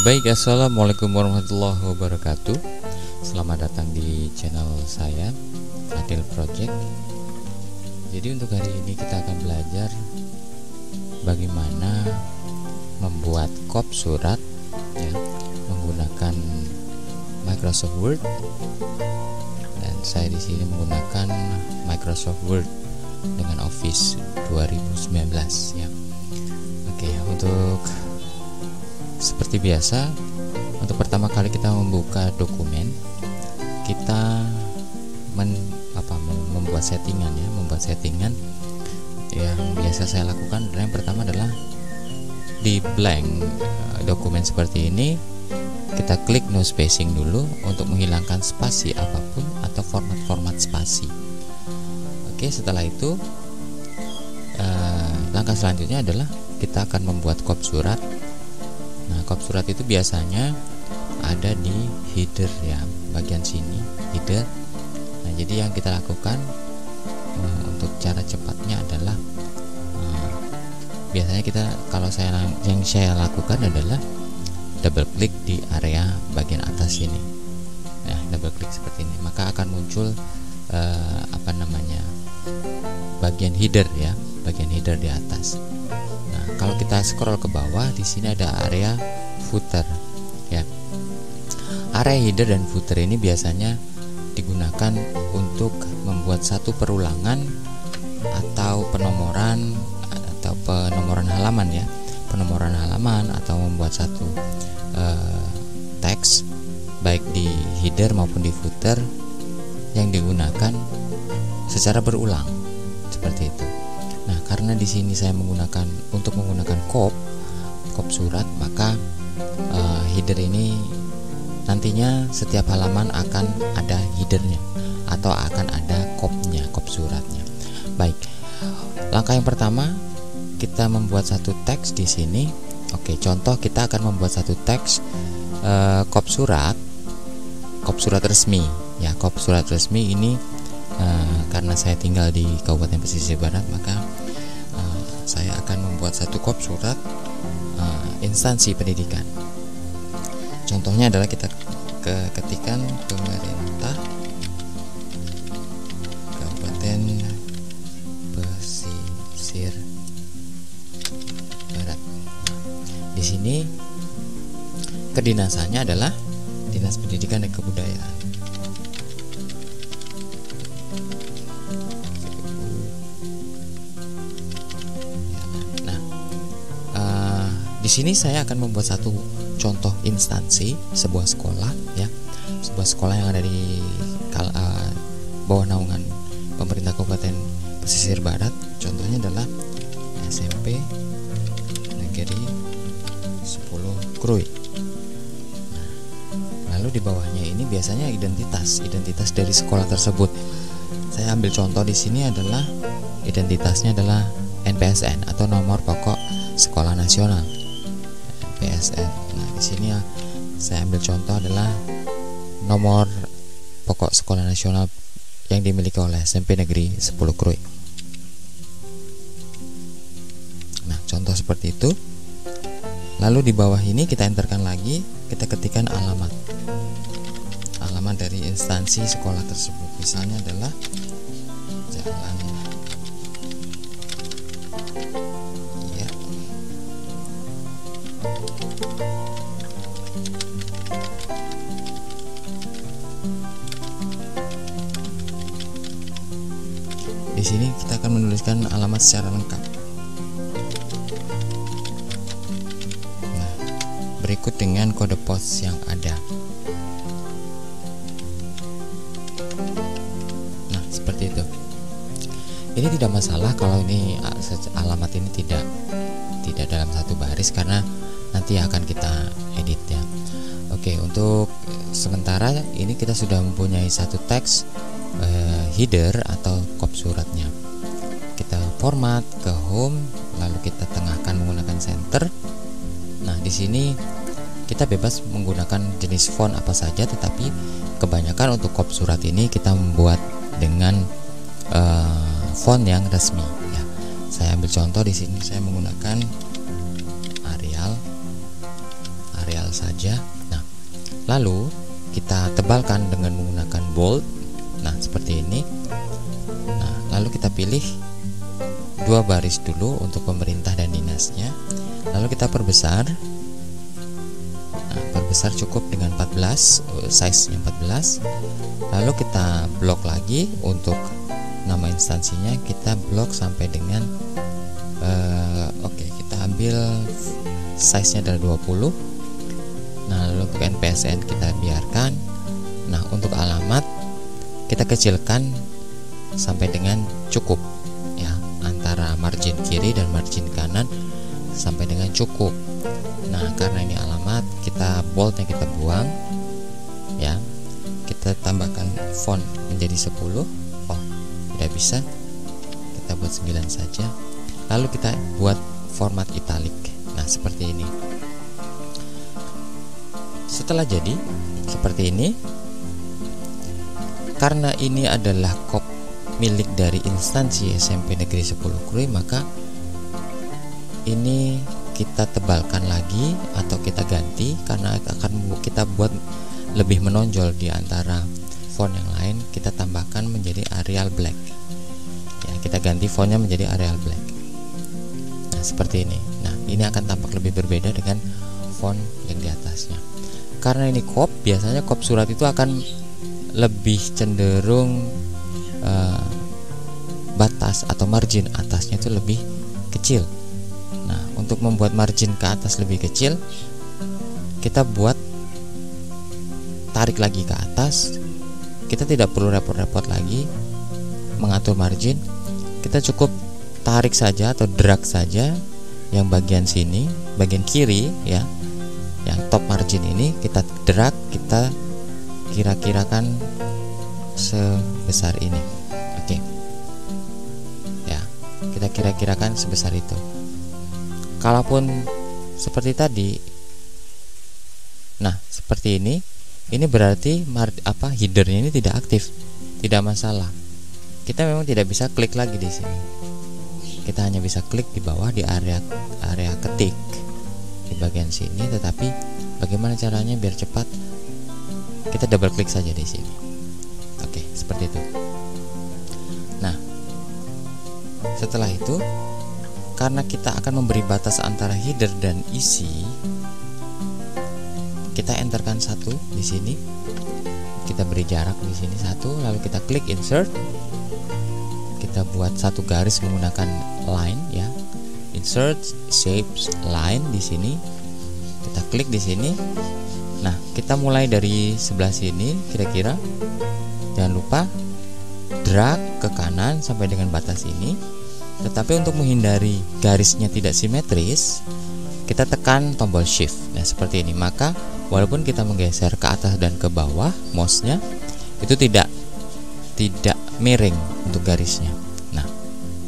Baik, assalamualaikum warahmatullahi wabarakatuh. Selamat datang di channel saya, Adil Project. Jadi untuk hari ini kita akan belajar bagaimana membuat kop surat ya, menggunakan Microsoft Word. Dan saya di sini menggunakan Microsoft Word dengan Office 2019 ya. Oke, untuk seperti biasa, untuk pertama kali kita membuka dokumen, kita membuat settingan ya, yang biasa saya lakukan adalah yang pertama adalah di blank dokumen seperti ini, kita klik no spacing dulu untuk menghilangkan spasi apapun atau format-format spasi. Oke, setelah itu langkah selanjutnya adalah kita akan membuat kop surat. Nah, kop surat itu biasanya ada di header ya, bagian sini header. Nah, jadi yang kita lakukan untuk cara cepatnya adalah biasanya yang saya lakukan adalah double klik di area bagian atas ini. Nah, double klik seperti ini, maka akan muncul bagian header ya, bagian header di atas. Nah, kalau kita scroll ke bawah, di sini ada area footer ya. Area header dan footer ini biasanya digunakan untuk membuat satu perulangan atau penomoran halaman ya, penomoran halaman, atau membuat satu teks baik di header maupun di footer yang digunakan secara berulang seperti itu. Nah, karena di sini saya menggunakan kop surat, maka header ini nantinya setiap halaman akan ada headernya atau akan ada kopnya, kop suratnya. Baik, langkah yang pertama kita membuat satu teks di sini. Oke, contoh kita akan membuat satu teks kop surat resmi ya. Kop surat resmi ini karena saya tinggal di Kabupaten Pesisir Barat, maka saya akan membuat satu kop surat instansi pendidikan. Contohnya adalah kita ketikkan pemerintah Kabupaten Pesisir Barat. Di sini kedinasannya adalah Dinas Pendidikan dan Kebudayaan. Di sini saya akan membuat satu contoh instansi sebuah sekolah ya, sebuah sekolah yang ada di bawah naungan pemerintah Kabupaten Pesisir Barat. Contohnya adalah SMP Negeri 10 Krui. Lalu di bawahnya ini biasanya identitas dari sekolah tersebut. Saya ambil contoh di sini adalah identitasnya adalah NPSN atau nomor pokok sekolah nasional. PSN. Nah, di sini ya saya ambil contoh adalah nomor pokok sekolah nasional yang dimiliki oleh SMP Negeri 10 Krui. Nah, contoh seperti itu. Lalu di bawah ini kita enterkan lagi, kita ketikkan alamat dari instansi sekolah tersebut. Misalnya adalah Jalan Di sini kita akan menuliskan alamat secara lengkap. Nah, berikut dengan kode pos yang ada. Nah, seperti itu. Ini tidak masalah kalau ini alamat ini tidak dalam satu baris, karena nanti akan kita edit ya. Oke, untuk sementara ini kita sudah mempunyai satu teks header atau kop suratnya. Kita format ke home, lalu kita tengahkan menggunakan center. Nah, di sini kita bebas menggunakan jenis font apa saja, tetapi kebanyakan untuk kop surat ini kita membuat dengan font yang resmi ya. Saya ambil contoh di sini, saya menggunakan Arial horizontal saja. Nah, lalu kita tebalkan dengan menggunakan bold. Nah, seperti ini. Nah, lalu kita pilih 2 baris dulu untuk pemerintah dan dinasnya. Lalu kita perbesar. Nah, perbesar cukup dengan 14, size-nya 14. Lalu kita blok lagi untuk nama instansinya, kita blok sampai dengan kita ambil size-nya adalah 20. Nah, lalu untuk NPSN kita biarkan. Nah, untuk alamat kita kecilkan sampai dengan cukup ya, antara margin kiri dan margin kanan sampai dengan cukup. Nah, karena ini alamat, kita boldnya kita buang ya. Kita tambahkan font menjadi 10. Oh, tidak bisa. Kita buat 9 saja. Lalu kita buat format italic. Nah, seperti ini. Setelah jadi seperti ini, karena ini adalah kop milik dari instansi SMP Negeri 10 Krui, maka ini kita tebalkan lagi atau kita ganti karena akan kita buat lebih menonjol di antara font yang lain. Kita tambahkan menjadi Arial Black ya, kita ganti fontnya menjadi Arial Black. Nah, seperti ini. Nah, ini akan tampak lebih berbeda dengan font yang di atasnya. Karena ini kop, biasanya kop surat itu akan lebih cenderung batas atau margin atasnya itu lebih kecil. Nah, untuk membuat margin ke atas lebih kecil, kita buat tarik lagi ke atas. Kita tidak perlu repot-repot lagi mengatur margin. Kita cukup tarik saja atau drag saja yang bagian sini, bagian kiri ya, yang top margin ini kita drag, kita kira-kirakan sebesar ini. Oke. Ya, kita kira-kirakan sebesar itu. Kalaupun seperti tadi, nah seperti ini berarti headernya ini tidak aktif, tidak masalah. Kita memang tidak bisa klik lagi di sini. Kita hanya bisa klik di bawah di area ketik di bagian sini. Tetapi bagaimana caranya biar cepat? Kita double klik saja di sini. Oke, seperti itu. Nah, setelah itu, karena kita akan memberi batas antara header dan isi, kita enterkan 1 di sini. Kita beri jarak di sini 1, lalu kita klik insert. Kita buat 1 garis menggunakan line ya. Insert shapes line di sini. Kita klik di sini. Nah, kita mulai dari sebelah sini kira-kira. Jangan lupa drag ke kanan sampai dengan batas ini. Tetapi untuk menghindari garisnya tidak simetris, kita tekan tombol shift. Nah, seperti ini. Maka walaupun kita menggeser ke atas dan ke bawah mouse-nya, itu tidak miring untuk garisnya. Nah,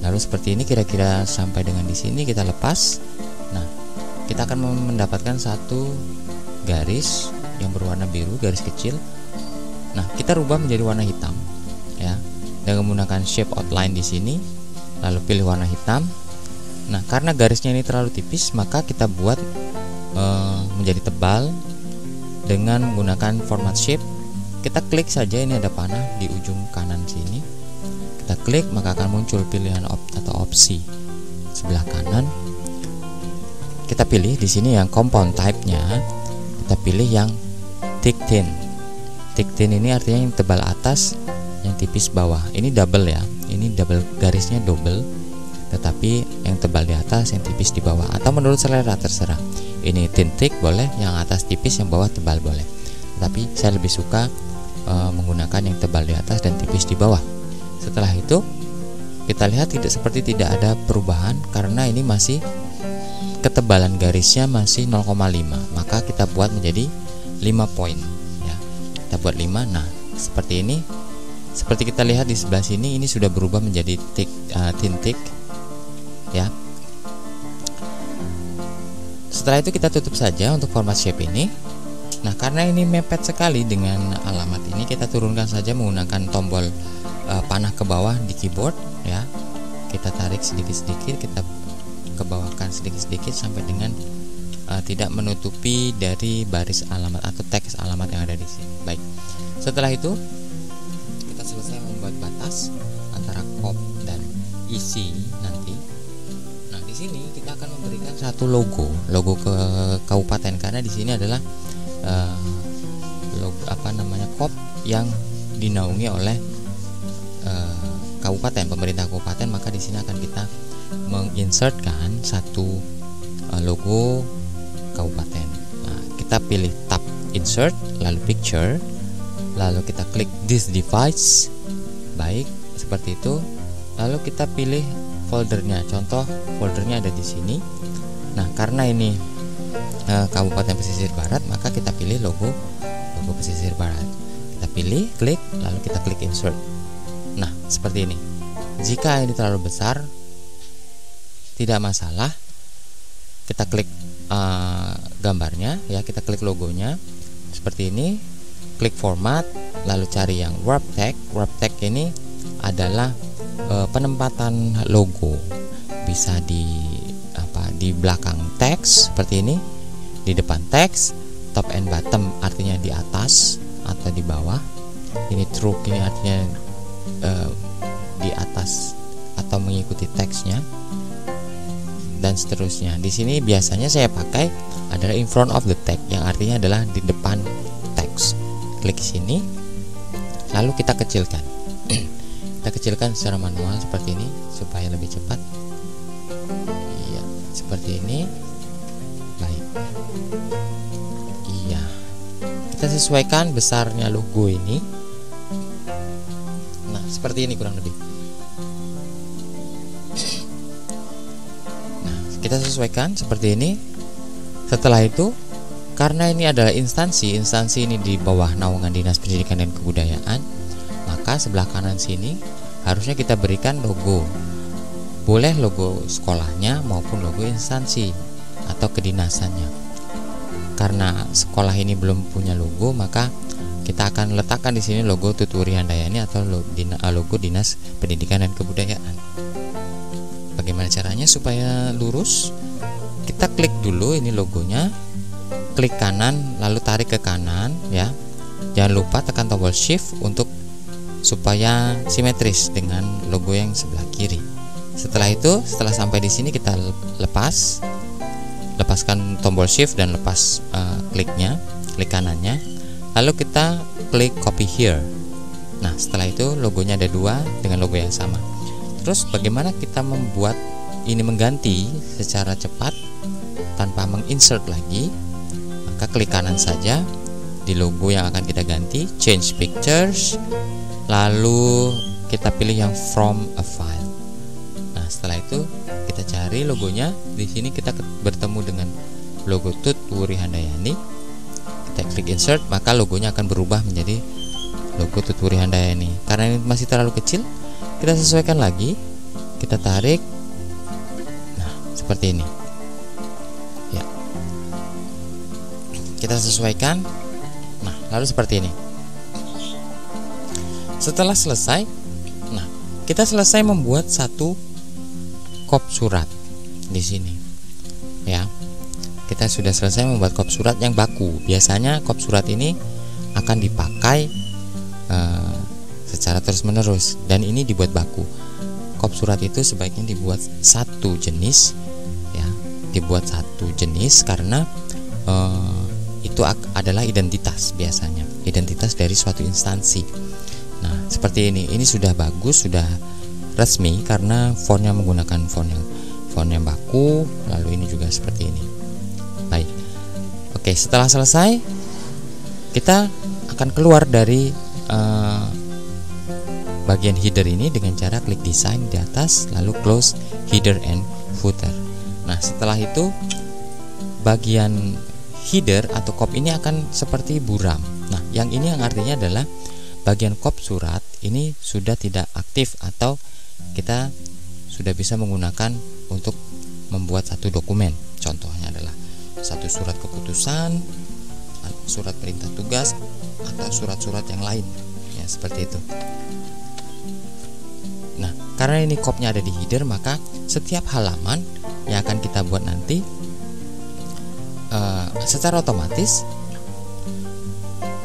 lalu seperti ini kira-kira sampai dengan di sini kita lepas. Nah, kita akan mendapatkan 1 garis yang berwarna biru, garis kecil. Nah, kita rubah menjadi warna hitam ya, dengan menggunakan shape outline di sini. Lalu pilih warna hitam. Nah, karena garisnya ini terlalu tipis, maka kita buat menjadi tebal dengan menggunakan format shape. Kita klik saja, ini ada panah di ujung kanan sini. Kita klik, maka akan muncul pilihan atau opsi sebelah kanan. Kita pilih di sini yang compound type-nya. Kita pilih yang thick thin. Thick thin ini artinya yang tebal atas, yang tipis bawah. Ini double ya. Ini double, garisnya double. Tetapi yang tebal di atas, yang tipis di bawah. Atau menurut selera terserah. Ini thin thick boleh, yang atas tipis, yang bawah tebal boleh. Tapi saya lebih suka menggunakan yang tebal di atas dan tipis di bawah. Setelah itu kita lihat tidak ada perubahan karena ini masih ketebalan garisnya masih 0,5. Maka kita buat menjadi 5 poin ya. Kita buat 5. Nah, seperti ini. Seperti kita lihat di sebelah sini, ini sudah berubah menjadi thin thick ya. Setelah itu kita tutup saja untuk format shape ini. Nah, karena ini mepet sekali dengan alamat ini, kita turunkan saja menggunakan tombol panah ke bawah di keyboard ya. Kita tarik sedikit-sedikit, kita ke bawahkan sedikit-sedikit sampai dengan tidak menutupi dari baris alamat atau teks alamat yang ada di sini. Baik. Setelah itu kita selesai membuat batas antara COP dan isi nanti. Nah, di sini kita akan memberikan satu logo ke kabupaten, karena di sini adalah logo COP yang dinaungi oleh kabupaten, pemerintah kabupaten. Maka di sini akan kita menginsertkan satu logo kabupaten. Nah, kita pilih tab insert, lalu picture, lalu kita klik this device. Baik, seperti itu. Lalu kita pilih foldernya. Contoh foldernya ada di sini. Nah, karena ini Kabupaten Pesisir Barat, maka kita pilih logo Pesisir Barat. Kita pilih, klik, lalu kita klik insert. Nah, seperti ini. Jika ini terlalu besar, tidak masalah. Kita klik gambarnya, ya, kita klik logonya seperti ini. Klik format, lalu cari yang wrap tag. Wrap tag ini adalah penempatan logo. Bisa di belakang teks seperti ini, di depan teks, top and bottom artinya di atas atau di bawah. Ini true, ini artinya di atas atau mengikuti teksnya, dan seterusnya. Di sini biasanya saya pakai adalah in front of the text, yang artinya adalah di depan teks. Klik sini, lalu kita kecilkan. Kita kecilkan secara manual seperti ini supaya lebih cepat. Iya, seperti ini. Baik. Iya. Kita sesuaikan besarnya logo ini. Nah, seperti ini kurang lebih. Kita sesuaikan seperti ini. Setelah itu, karena ini adalah instansi ini di bawah naungan Dinas Pendidikan dan Kebudayaan, maka sebelah kanan sini harusnya kita berikan logo. Boleh logo sekolahnya maupun logo instansi atau kedinasannya. Karena sekolah ini belum punya logo, maka kita akan letakkan di sini logo Tuturi Handayani atau logo Dinas Pendidikan dan Kebudayaan. Bagaimana caranya supaya lurus? Kita klik dulu ini logonya, klik kanan lalu tarik ke kanan, ya. Jangan lupa tekan tombol shift untuk supaya simetris dengan logo yang sebelah kiri. Setelah itu, setelah sampai di sini kita lepaskan tombol shift dan lepas klik kanannya. Lalu kita klik copy here. Nah, setelah itu logonya ada dua dengan logo yang sama. Terus bagaimana kita membuat ini mengganti secara cepat tanpa menginsert lagi? Maka klik kanan saja di logo yang akan kita ganti, change pictures, lalu kita pilih yang from a file. Nah, setelah itu kita cari logonya. Di sini kita bertemu dengan logo Tuturi Handayani. Kita klik insert, maka logonya akan berubah menjadi logo Tuturi Handayani. Karena ini masih terlalu kecil, kita sesuaikan lagi, kita tarik. Nah, seperti ini, ya, kita sesuaikan. Nah, lalu seperti ini. Setelah selesai, nah, kita selesai membuat satu kop surat di sini, ya. Kita sudah selesai membuat kop surat yang baku. Biasanya kop surat ini akan dipakai secara terus-menerus, dan ini dibuat baku. Kop surat itu sebaiknya dibuat satu jenis, ya, dibuat satu jenis karena itu adalah identitas, biasanya identitas dari suatu instansi. Nah, seperti ini sudah bagus, sudah resmi karena fontnya menggunakan font yang baku. Lalu ini juga seperti ini. Baik, oke, setelah selesai kita akan keluar dari bagian header ini dengan cara klik design di atas, lalu close header and footer. Nah, setelah itu bagian header atau kop ini akan seperti buram. Nah, yang ini yang artinya adalah bagian kop surat ini sudah tidak aktif atau kita sudah bisa menggunakan untuk membuat satu dokumen. Contohnya adalah satu surat keputusan, surat perintah tugas, atau surat-surat yang lain, ya, seperti itu. Nah, karena ini kopnya ada di header, maka setiap halaman yang akan kita buat nanti secara otomatis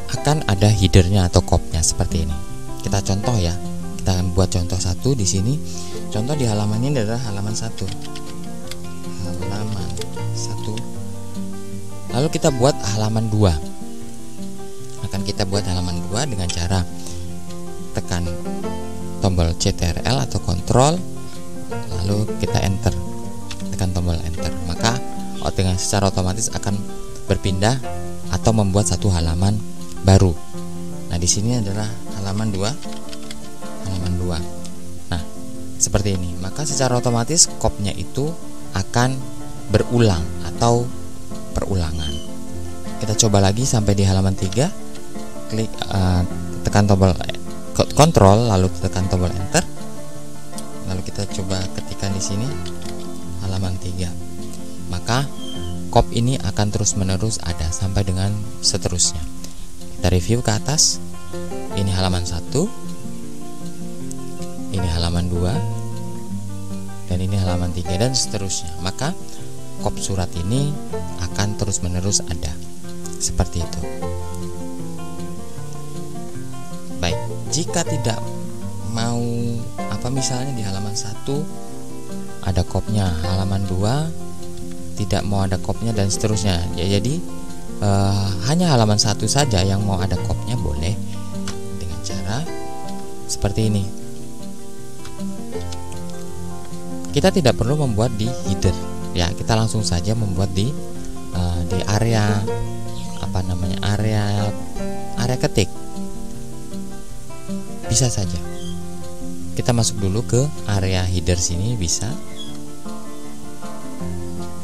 akan ada headernya atau kopnya seperti ini. Kita contoh ya, kita buat contoh satu di sini. Contoh di halaman ini adalah halaman 1. Halaman 1. Lalu kita buat halaman 2. Akan kita buat halaman 2 dengan cara tekan tombol CTRL atau kontrol, lalu kita enter, tekan tombol enter, maka dengan secara otomatis akan berpindah atau membuat satu halaman baru. Nah, di sini adalah halaman 2. Nah, seperti ini. Maka secara otomatis kopnya itu akan berulang atau perulangan. Kita coba lagi sampai di halaman 3. Klik tekan tombol kontrol, lalu tekan tombol enter. Lalu kita coba ketikkan di sini halaman 3. Maka kop ini akan terus-menerus ada sampai dengan seterusnya. Kita review ke atas. Ini halaman 1, ini halaman 2, dan ini halaman 3, dan seterusnya. Maka kop surat ini akan terus-menerus ada seperti itu. Baik, jika tidak mau misalnya di halaman 1 ada kopnya, halaman 2 tidak mau ada kopnya, dan seterusnya ya. Jadi hanya halaman 1 saja yang mau ada kopnya, boleh dengan cara seperti ini. Kita tidak perlu membuat di header ya, kita langsung saja membuat di area area ketik. Bisa saja kita masuk dulu ke area header sini, bisa,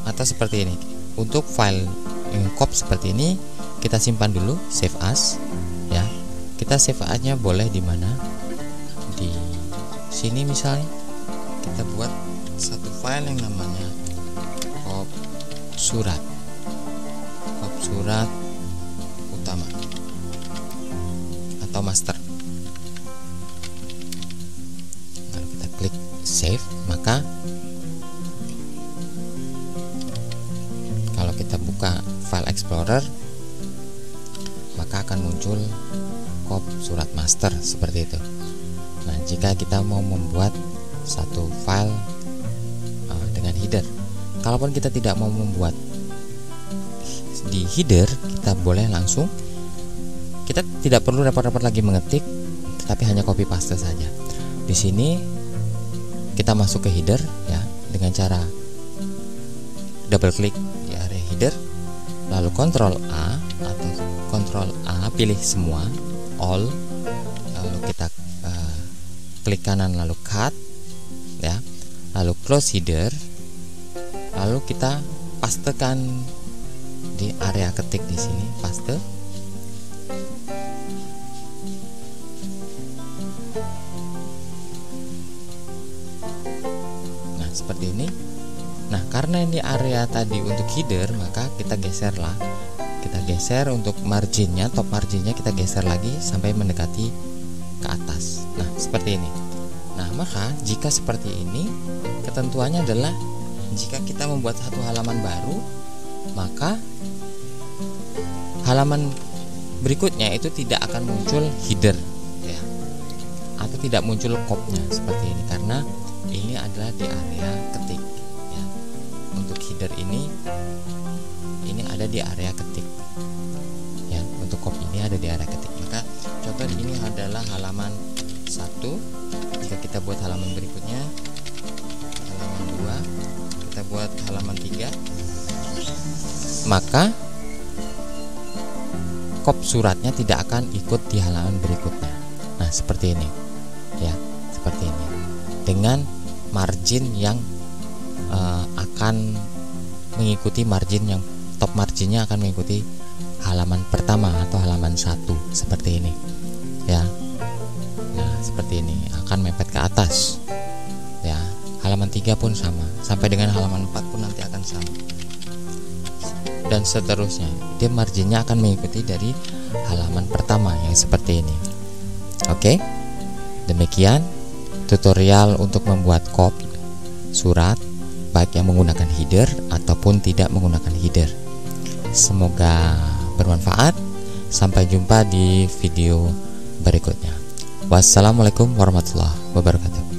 atau seperti ini. Untuk file kop seperti ini kita simpan dulu, save as ya. Kita save as-nya boleh di mana, di sini misalnya. Kita buat satu file yang namanya kop surat utama atau master. Lalu kita klik save, maka kalau kita buka file explorer maka akan muncul kop surat master seperti itu. Nah, jika kita mau membuat satu file dengan header, kalaupun kita tidak mau membuat di header, kita boleh langsung, kita tidak perlu repot-repot lagi mengetik, tetapi hanya copy paste saja. Di sini kita masuk ke header ya, dengan cara double klik di area header, lalu Ctrl A atau Ctrl A, pilih semua all, lalu kita klik kanan lalu cut ya, lalu close header, lalu kita pastekan di area ketik di sini, paste. Nah, seperti ini. Nah, karena ini area tadi untuk header, maka kita geserlah. Kita geser untuk marginnya, top marginnya kita geser lagi sampai mendekati ke atas. Nah, seperti ini. Nah, maka jika seperti ini, ketentuannya adalah jika kita membuat satu halaman baru, maka halaman berikutnya itu tidak akan muncul header ya, atau tidak muncul kopnya seperti ini, karena ini adalah di area ketik ya. Untuk header ini ada di area ketik ya, untuk kop ini ada di area ketik. Maka contoh ini adalah halaman 1. Jika kita buat halaman berikutnya, halaman 2, kita buat halaman 3, maka kop suratnya tidak akan ikut di halaman berikutnya. Nah, seperti ini ya, seperti ini, dengan margin yang akan mengikuti margin yang top marginnya akan mengikuti halaman pertama atau halaman 1 seperti ini ya. Nah, seperti ini akan mepet ke atas ya. Halaman 3 pun sama, sampai dengan halaman 4 pun nanti akan sama, dan seterusnya. Dia marginnya akan mengikuti dari halaman pertama yang seperti ini. Oke, demikian tutorial untuk membuat kop surat, baik yang menggunakan header ataupun tidak menggunakan header. Semoga bermanfaat. Sampai jumpa di video berikutnya. Wassalamualaikum warahmatullahi wabarakatuh.